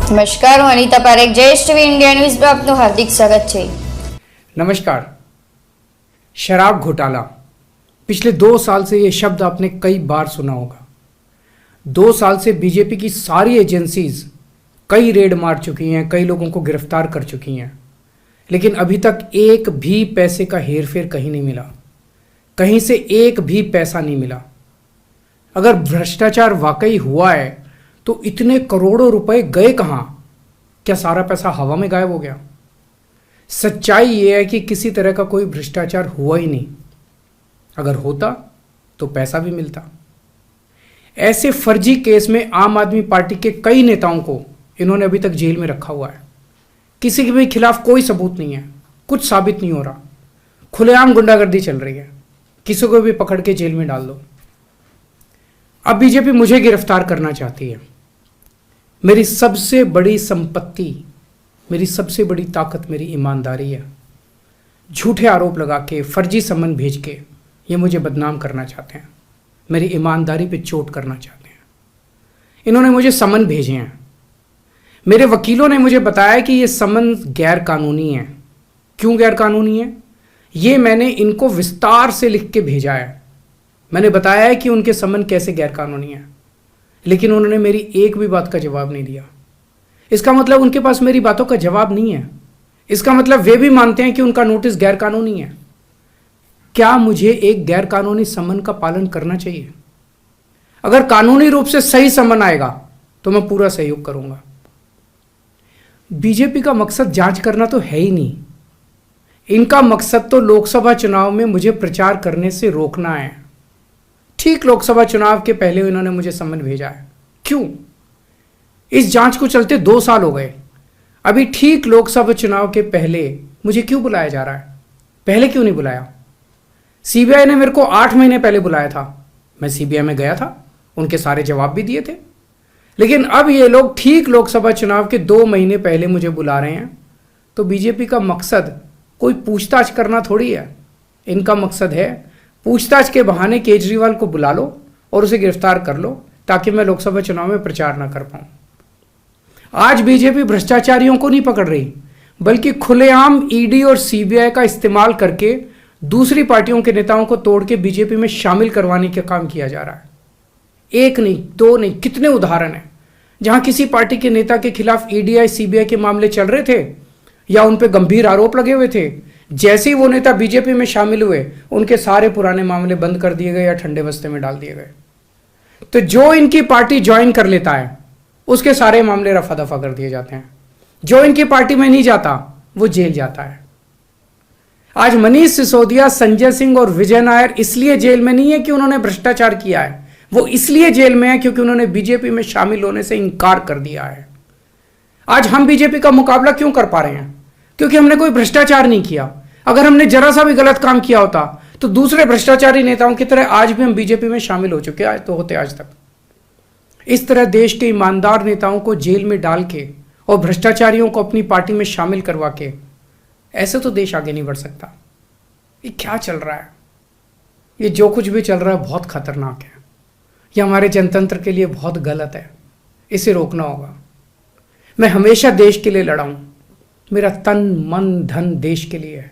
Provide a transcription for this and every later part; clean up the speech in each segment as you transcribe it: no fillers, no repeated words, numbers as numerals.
નમસ્કાર, હું Anita Parekh, Jayesh TV India news में आपનું हार्दिक स्वागत है। नमस्कार। शराब घोटाला, पिछले 2 साल से ये शब्द आपने कई बार सुना होगा। 2 साल से बीजेपी की सारी एजेंसीज कई रेड मार चुकी हैं, कई लोगों को गिरफ्तार कर चुकी हैं, लेकिन अभी तक एक भी पैसे का हेरफेर कहीं नहीं मिला, कहीं से एक भी पैसा नहीं मिला। अगर भ्रष्टाचार वाकई हुआ है तो इतने करोड़ों रुपए गए कहाँ? क्या सारा पैसा हवा में गायब हो गया? सच्चाई ये है कि किसी तरह का कोई भ्रष्टाचार हुआ ही नहीं। अगर होता तो पैसा भी मिलता। ऐसे फर्जी केस में आम आदमी पार्टी के कई नेताओं को इन्होंने अभी तक जेल में रखा हुआ है। किसी के भी खिलाफ कोई सबूत नहीं है, कुछ साबित नहीं हो रहा, खुलेआम गुंडागर्दी चल रही है, किसी को भी पकड़ के जेल में डाल दो। अब बीजेपी मुझे गिरफ्तार करना चाहती है। मेरी सबसे बड़ी संपत्ति, मेरी सबसे बड़ी ताकत मेरी ईमानदारी है। झूठे आरोप लगा के, फर्जी समन भेज के ये मुझे बदनाम करना चाहते हैं, मेरी ईमानदारी पे चोट करना चाहते हैं। इन्होंने मुझे समन भेजे हैं। मेरे वकीलों ने मुझे बताया कि ये समन गैर कानूनी है। क्यों गैर कानूनी है? ये मैंने इनको विस्तार से लिख के भेजा है। मैंने बताया है कि उनके समन कैसे गैर कानूनी है, लेकिन उन्होंने मेरी एक भी बात का जवाब नहीं दिया। इसका मतलब उनके पास मेरी बातों का जवाब नहीं है। इसका मतलब वे भी मानते हैं कि उनका नोटिस गैर कानूनी है। क्या मुझे एक गैर कानूनी समन का पालन करना चाहिए? अगर कानूनी रूप से सही समन आएगा तो मैं पूरा सहयोग करूंगा। बीजेपी का मकसद जांच करना तो है ही नहीं। इनका मकसद तो लोकसभा चुनाव में मुझे प्रचार करने से रोकना है। ठीक लोकसभा चुनाव के पहले इन्होंने मुझे समन भेजा है। क्यों? इस जांच को चलते 2 साल हो गए। अभी ठीक लोकसभा चुनाव के पहले मुझे क्यों बुलाया जा रहा है? पहले क्यों नहीं बुलाया? सीबीआई ने मेरे को 8 महीने पहले बुलाया था। मैं सीबीआई में गया था, उनके सारे जवाब भी दिए थे। लेकिन अब ये लोग ठीक लोकसभा चुनाव के 2 महीने पहले मुझे बुला रहे हैं। तो बीजेपी का मकसद कोई पूछताछ करना थोड़ी है। इनका मकसद है पूछताछ के बहाने केजरीवाल को बुला लो और उसे गिरफ्तार कर लो, ताकि मैं लोकसभा चुनाव में प्रचार ना कर पाऊं। आज बीजेपी भ्रष्टाचारियों को नहीं पकड़ रही, बल्कि खुलेआम ईडी और सीबीआई का इस्तेमाल करके दूसरी पार्टियों के नेताओं को तोड़ के बीजेपी में शामिल करवाने का काम किया जा रहा है। एक नहीं, 2 नहीं, कितने उदाहरण हैं जहां किसी पार्टी के नेता के खिलाफ ईडी सीबीआई के मामले चल रहे थे या उन पर गंभीर आरोप लगे हुए थे। जैसे ही वो नेता बीजेपी में शामिल हुए, उनके सारे पुराने मामले बंद कर दिए गए या ठंडे बस्ते में डाल दिए गए। तो जो इनकी पार्टी ज्वाइन कर लेता है उसके सारे मामले रफा दफा कर दिए जाते हैं। जो इनकी पार्टी में नहीं जाता वो जेल जाता है। आज मनीष सिसोदिया, संजय सिंह और विजय नायर इसलिए जेल में नहीं है कि उन्होंने भ्रष्टाचार किया है, वो इसलिए जेल में है क्योंकि उन्होंने बीजेपी में शामिल होने से इनकार कर दिया है। आज हम बीजेपी का मुकाबला क्यों कर पा रहे हैं? क्योंकि हमने कोई भ्रष्टाचार नहीं किया। अगर हमने जरा सा भी गलत काम किया होता तो दूसरे भ्रष्टाचारी नेताओं की तरह आज भी हम बीजेपी में शामिल हो चुके होते आज तक। इस तरह देश के ईमानदार नेताओं को जेल में डाल के और भ्रष्टाचारियों को अपनी पार्टी में शामिल करवा के ऐसे तो देश आगे नहीं बढ़ सकता। ये क्या चल रहा है? ये जो कुछ भी चल रहा है बहुत खतरनाक है। ये हमारे जनतंत्र के लिए बहुत गलत है। इसे रोकना होगा। मैं हमेशा देश के लिए लड़ा हूं। मेरा तन मन धन देश के लिए है।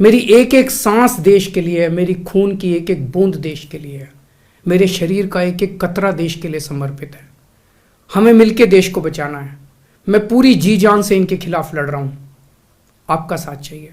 मेरी एक एक सांस देश के लिए है। मेरी खून की एक एक बूंद देश के लिए है। मेरे शरीर का एक एक कतरा देश के लिए समर्पित है। हमें मिलकर देश को बचाना है। मैं पूरी जी जान से इनके खिलाफ लड़ रहा हूं। आपका साथ चाहिए।